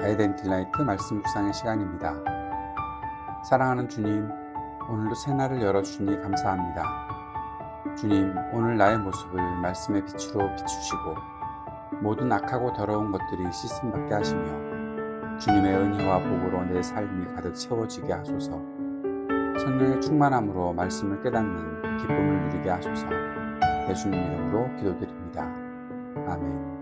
아이덴틸라이트 말씀 묵상의 시간입니다. 사랑하는 주님, 오늘도 새날을 열어주시니 감사합니다. 주님, 오늘 나의 모습을 말씀의 빛으로 비추시고 모든 악하고 더러운 것들이 씻음받게 하시며 주님의 은혜와 복으로 내 삶이 가득 채워지게 하소서. 성령의 충만함으로 말씀을 깨닫는 기쁨을 누리게 하소서. 예수님 이름으로 기도드립니다. 아멘.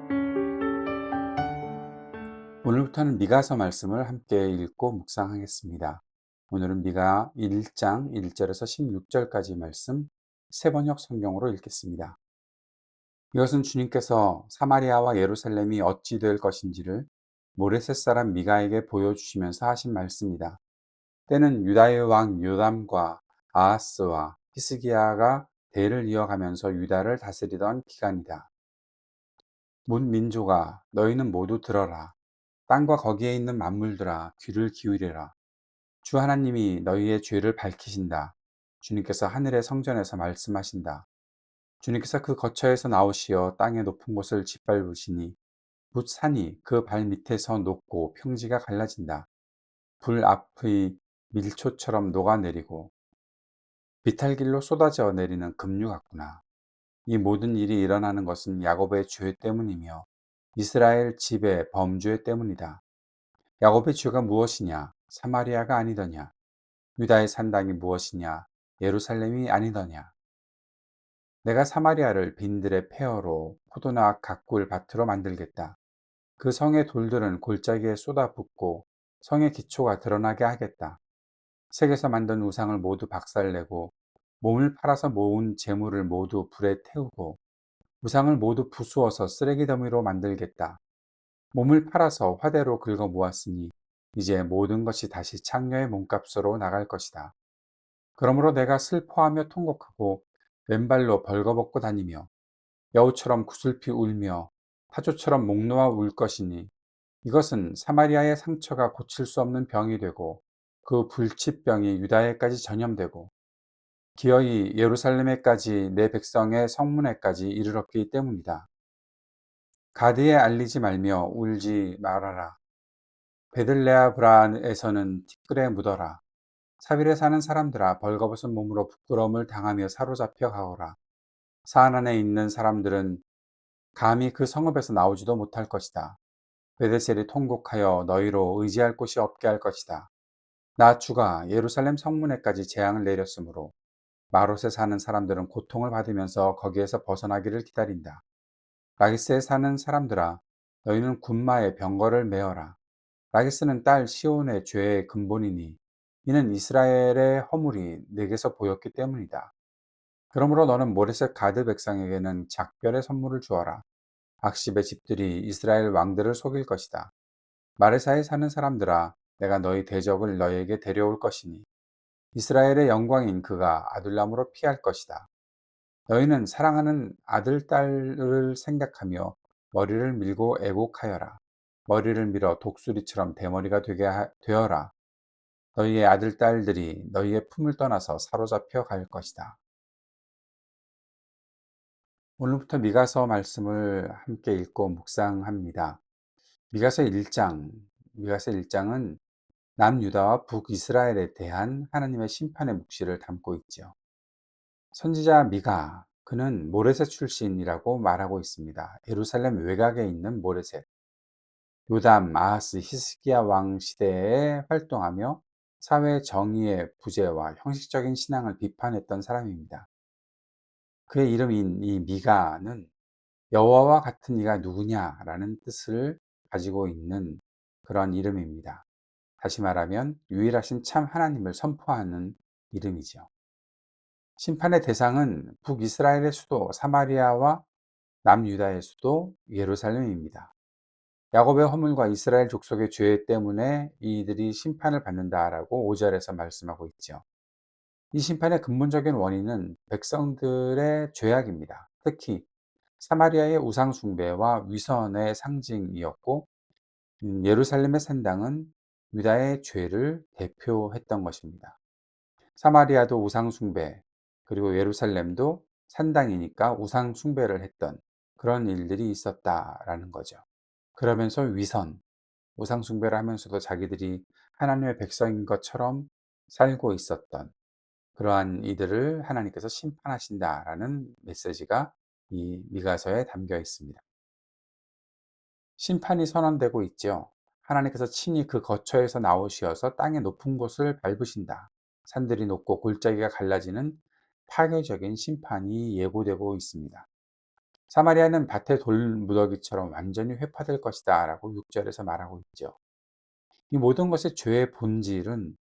오늘부터는 미가서 말씀을 함께 읽고 묵상하겠습니다. 오늘은 미가 1장 1절에서 16절까지 말씀 세번역 성경으로 읽겠습니다. 이것은 주님께서 사마리아와 예루살렘이 어찌 될 것인지를 모레셋 사람 미가에게 보여주시면서 하신 말씀이다. 때는 유다의 왕 요담과 아하스와 히스기야가 대를 이어가면서 유다를 다스리던 기간이다. 문 민족아, 너희는 모두 들어라. 땅과 거기에 있는 만물들아, 귀를 기울이라. 주 하나님이 너희의 죄를 밝히신다. 주님께서 하늘의 성전에서 말씀하신다. 주님께서 그 거처에서 나오시어 땅의 높은 곳을 짓밟으시니 뭇 산이 그 발 밑에서 녹고 평지가 갈라진다. 불 앞의 밀초처럼 녹아내리고 비탈길로 쏟아져 내리는 급류 같구나. 이 모든 일이 일어나는 것은 야곱의 죄 때문이며 이스라엘 집의 범죄 때문이다. 야곱의 죄가 무엇이냐? 사마리아가 아니더냐? 유다의 산당이 무엇이냐? 예루살렘이 아니더냐? 내가 사마리아를 빈들의 폐허로 포도나 가꿀 밭으로 만들겠다. 그 성의 돌들은 골짜기에 쏟아붓고 성의 기초가 드러나게 하겠다. 색에서 만든 우상을 모두 박살내고 몸을 팔아서 모은 재물을 모두 불에 태우고 우상을 모두 부수어서 쓰레기 더미로 만들겠다. 몸을 팔아서 화대로 긁어 모았으니 이제 모든 것이 다시 창녀의 몸값으로 나갈 것이다. 그러므로 내가 슬퍼하며 통곡하고 왼발로 벌거벗고 다니며 여우처럼 구슬피 울며 타조처럼 목 놓아 울 것이니 이것은 사마리아의 상처가 고칠 수 없는 병이 되고 그 불치병이 유다에까지 전염되고 기어이 예루살렘에까지 내 백성의 성문에까지 이르렀기 때문이다. 가드에 알리지 말며 울지 말아라. 베들레아브라에서는 티끌에 묻어라. 사빌에 사는 사람들아, 벌거벗은 몸으로 부끄러움을 당하며 사로잡혀 가오라. 산 안에 있는 사람들은 감히 그 성읍에서 나오지도 못할 것이다. 베데셀이 통곡하여 너희로 의지할 곳이 없게 할 것이다. 나 주가 예루살렘 성문에까지 재앙을 내렸으므로 마롯에 사는 사람들은 고통을 받으면서 거기에서 벗어나기를 기다린다. 라기스에 사는 사람들아, 너희는 군마에 병거를 메어라. 라기스는 딸 시온의 죄의 근본이니 이는 이스라엘의 허물이 내게서 보였기 때문이다. 그러므로 너는 모레셋 가드 백성에게는 작별의 선물을 주어라. 악십의 집들이 이스라엘 왕들을 속일 것이다. 마레사에 사는 사람들아, 내가 너희 대적을 너희에게 데려올 것이니 이스라엘의 영광인 그가 아둘람으로 피할 것이다. 너희는 사랑하는 아들, 딸을 생각하며 머리를 밀고 애곡하여라. 머리를 밀어 독수리처럼 대머리가 되어라. 너희의 아들, 딸들이 너희의 품을 떠나서 사로잡혀 갈 것이다. 오늘부터 미가서 말씀을 함께 읽고 묵상합니다. 미가서 1장, 미가서 1장은 남유다와 북이스라엘에 대한 하나님의 심판의 묵시를 담고 있죠. 선지자 미가, 그는 모레셋 출신이라고 말하고 있습니다. 예루살렘 외곽에 있는 모레셋. 요담, 아하스, 히스기야 왕 시대에 활동하며 사회 정의의 부재와 형식적인 신앙을 비판했던 사람입니다. 그의 이름인 이 미가는 여호와와 같은 이가 누구냐라는 뜻을 가지고 있는 그런 이름입니다. 다시 말하면 유일하신 참 하나님을 선포하는 이름이죠. 심판의 대상은 북이스라엘의 수도 사마리아와 남유다의 수도 예루살렘입니다. 야곱의 허물과 이스라엘 족속의 죄 때문에 이들이 심판을 받는다라고 5절에서 말씀하고 있죠. 이 심판의 근본적인 원인은 백성들의 죄악입니다. 특히 사마리아의 우상 숭배와 위선의 상징이었고 예루살렘의 산당은 유다의 죄를 대표했던 것입니다. 사마리아도 우상 숭배, 그리고 예루살렘도 산당이니까 우상 숭배를 했던 그런 일들이 있었다라는 거죠. 그러면서 위선, 우상 숭배를 하면서도 자기들이 하나님의 백성인 것처럼 살고 있었던 그러한 이들을 하나님께서 심판하신다라는 메시지가 이 미가서에 담겨 있습니다. 심판이 선언되고 있죠. 하나님께서 친히 그 거처에서 나오시어서 땅의 높은 곳을 밟으신다. 산들이 높고 골짜기가 갈라지는 파괴적인 심판이 예고되고 있습니다. 사마리아는 밭의 돌무더기처럼 완전히 회파될 것이다 라고 6절에서 말하고 있죠. 이 모든 것의 죄의 본질은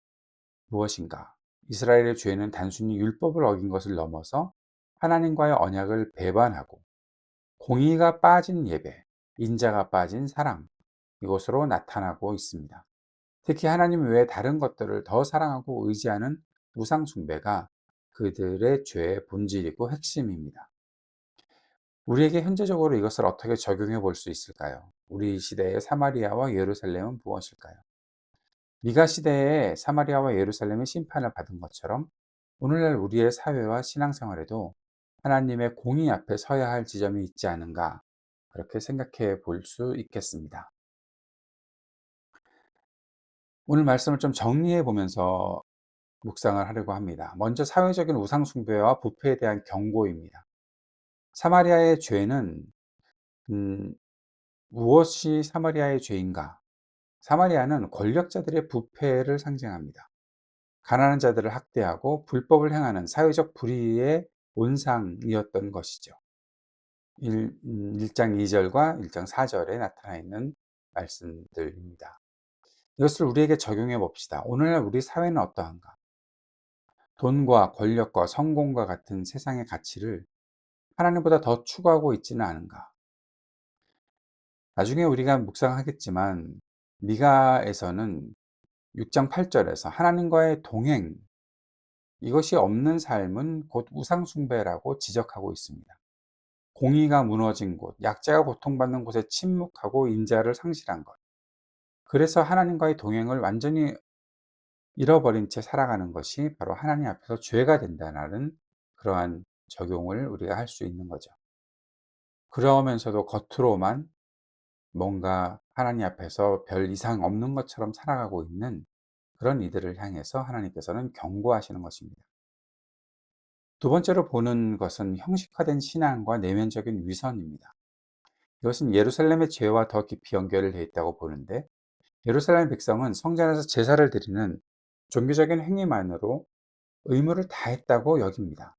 무엇인가? 이스라엘의 죄는 단순히 율법을 어긴 것을 넘어서 하나님과의 언약을 배반하고 공의가 빠진 예배, 인자가 빠진 사랑, 이것으로 나타나고 있습니다. 특히 하나님 외에 다른 것들을 더 사랑하고 의지하는 우상 숭배가 그들의 죄의 본질이고 핵심입니다. 우리에게 현재적으로 이것을 어떻게 적용해 볼 수 있을까요? 우리 시대의 사마리아와 예루살렘은 무엇일까요? 미가 시대에 사마리아와 예루살렘이 심판을 받은 것처럼 오늘날 우리의 사회와 신앙생활에도 하나님의 공의 앞에 서야 할 지점이 있지 않은가, 그렇게 생각해 볼 수 있겠습니다. 오늘 말씀을 좀 정리해 보면서 묵상을 하려고 합니다. 먼저 사회적인 우상 숭배와 부패에 대한 경고입니다. 사마리아의 죄는 음, 무엇이 사마리아의 죄인가? 사마리아는 권력자들의 부패를 상징합니다. 가난한 자들을 학대하고 불법을 행하는 사회적 불의의 온상이었던 것이죠. 1장 2절과 1장 4절에 나타나 있는 말씀들입니다. 이것을 우리에게 적용해 봅시다. 오늘날 우리 사회는 어떠한가? 돈과 권력과 성공과 같은 세상의 가치를 하나님보다 더 추구하고 있지는 않은가? 나중에 우리가 묵상하겠지만 미가에서는 6장 8절에서 하나님과의 동행, 이것이 없는 삶은 곧 우상숭배라고 지적하고 있습니다. 공의가 무너진 곳, 약자가 고통받는 곳에 침묵하고 인자를 상실한 것. 그래서 하나님과의 동행을 완전히 잃어버린 채 살아가는 것이 바로 하나님 앞에서 죄가 된다는 그러한 적용을 우리가 할 수 있는 거죠. 그러면서도 겉으로만 뭔가 하나님 앞에서 별 이상 없는 것처럼 살아가고 있는 그런 이들을 향해서 하나님께서는 경고하시는 것입니다. 두 번째로 보는 것은 형식화된 신앙과 내면적인 위선입니다. 이것은 예루살렘의 죄와 더 깊이 연결되어 있다고 보는데, 예루살렘 백성은 성전에서 제사를 드리는 종교적인 행위만으로 의무를 다했다고 여깁니다.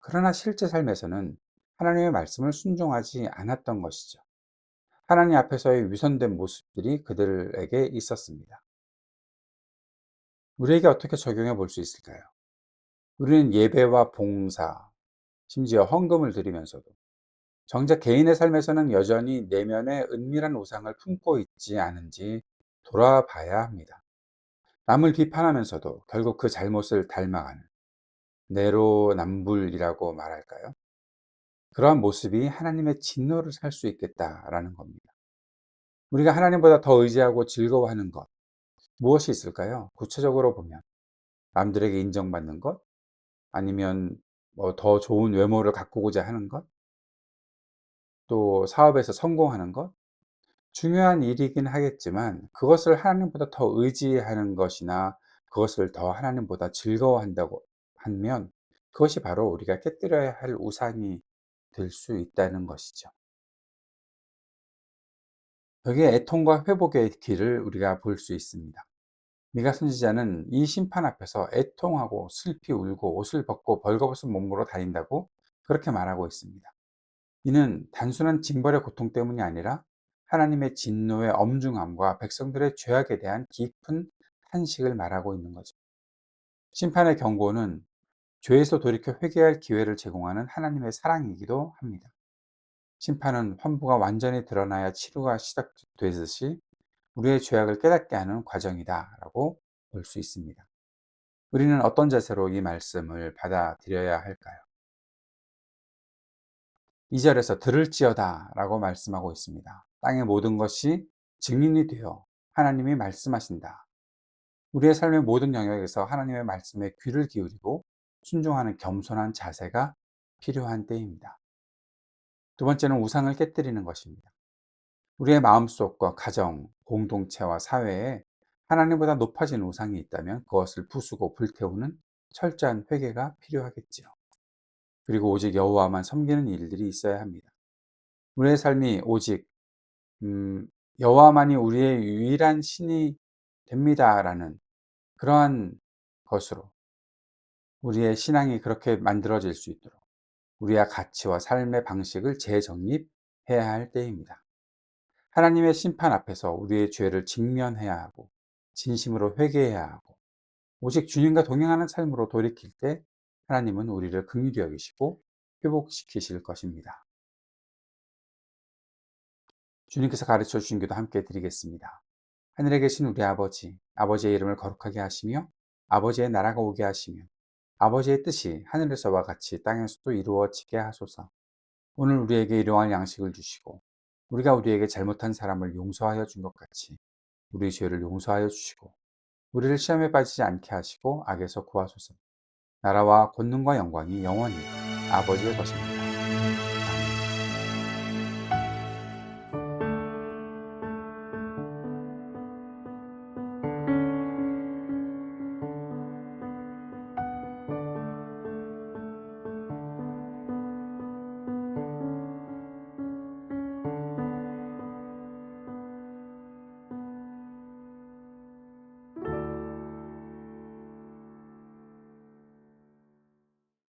그러나 실제 삶에서는 하나님의 말씀을 순종하지 않았던 것이죠. 하나님 앞에서의 위선된 모습들이 그들에게 있었습니다. 우리에게 어떻게 적용해 볼 수 있을까요? 우리는 예배와 봉사, 심지어 헌금을 드리면서도 정작 개인의 삶에서는 여전히 내면에 은밀한 우상을 품고 있지 않은지 돌아봐야 합니다. 남을 비판하면서도 결국 그 잘못을 닮아가는 내로남불이라고 말할까요? 그러한 모습이 하나님의 진노를 살 수 있겠다라는 겁니다. 우리가 하나님보다 더 의지하고 즐거워하는 것, 무엇이 있을까요? 구체적으로 보면 남들에게 인정받는 것, 아니면 뭐 더 좋은 외모를 가꾸고자 하는 것, 또 사업에서 성공하는 것, 중요한 일이긴 하겠지만 그것을 하나님보다 더 의지하는 것이나 그것을 더 하나님보다 즐거워한다고 하면 그것이 바로 우리가 깨뜨려야 할 우상이 될 수 있다는 것이죠. 여기에 애통과 회복의 길을 우리가 볼 수 있습니다. 미가 선지자는 이 심판 앞에서 애통하고 슬피 울고 옷을 벗고 벌거벗은 몸으로 다닌다고 그렇게 말하고 있습니다. 이는 단순한 징벌의 고통 때문이 아니라 하나님의 진노의 엄중함과 백성들의 죄악에 대한 깊은 탄식을 말하고 있는 거죠. 심판의 경고는 죄에서 돌이켜 회개할 기회를 제공하는 하나님의 사랑이기도 합니다. 심판은 환부가 완전히 드러나야 치료가 시작되듯이 우리의 죄악을 깨닫게 하는 과정이다라고 볼 수 있습니다. 우리는 어떤 자세로 이 말씀을 받아들여야 할까요? 2절에서 들을지어다 라고 말씀하고 있습니다. 땅의 모든 것이 증인이 되어 하나님이 말씀하신다. 우리의 삶의 모든 영역에서 하나님의 말씀에 귀를 기울이고 순종하는 겸손한 자세가 필요한 때입니다. 두 번째는 우상을 깨뜨리는 것입니다. 우리의 마음속과 가정, 공동체와 사회에 하나님보다 높아진 우상이 있다면 그것을 부수고 불태우는 철저한 회개가 필요하겠지요. 그리고 오직 여호와만 섬기는 일들이 있어야 합니다. 우리의 삶이 오직 여호와만이 우리의 유일한 신이 됩니다라는 그러한 것으로 우리의 신앙이 그렇게 만들어질 수 있도록 우리의 가치와 삶의 방식을 재정립해야 할 때입니다. 하나님의 심판 앞에서 우리의 죄를 직면해야 하고 진심으로 회개해야 하고 오직 주님과 동행하는 삶으로 돌이킬 때 하나님은 우리를 긍휼히 여기시고 회복시키실 것입니다. 주님께서 가르쳐 주신 기도 함께 드리겠습니다. 하늘에 계신 우리 아버지, 아버지의 이름을 거룩하게 하시며 아버지의 나라가 오게 하시며 아버지의 뜻이 하늘에서와 같이 땅에서도 이루어지게 하소서. 오늘 우리에게 일용할 양식을 주시고 우리가 우리에게 잘못한 사람을 용서하여 준 것 같이 우리 죄를 용서하여 주시고 우리를 시험에 빠지지 않게 하시고 악에서 구하소서. 나라와 권능과 영광이 영원히 아버지의 것입니다.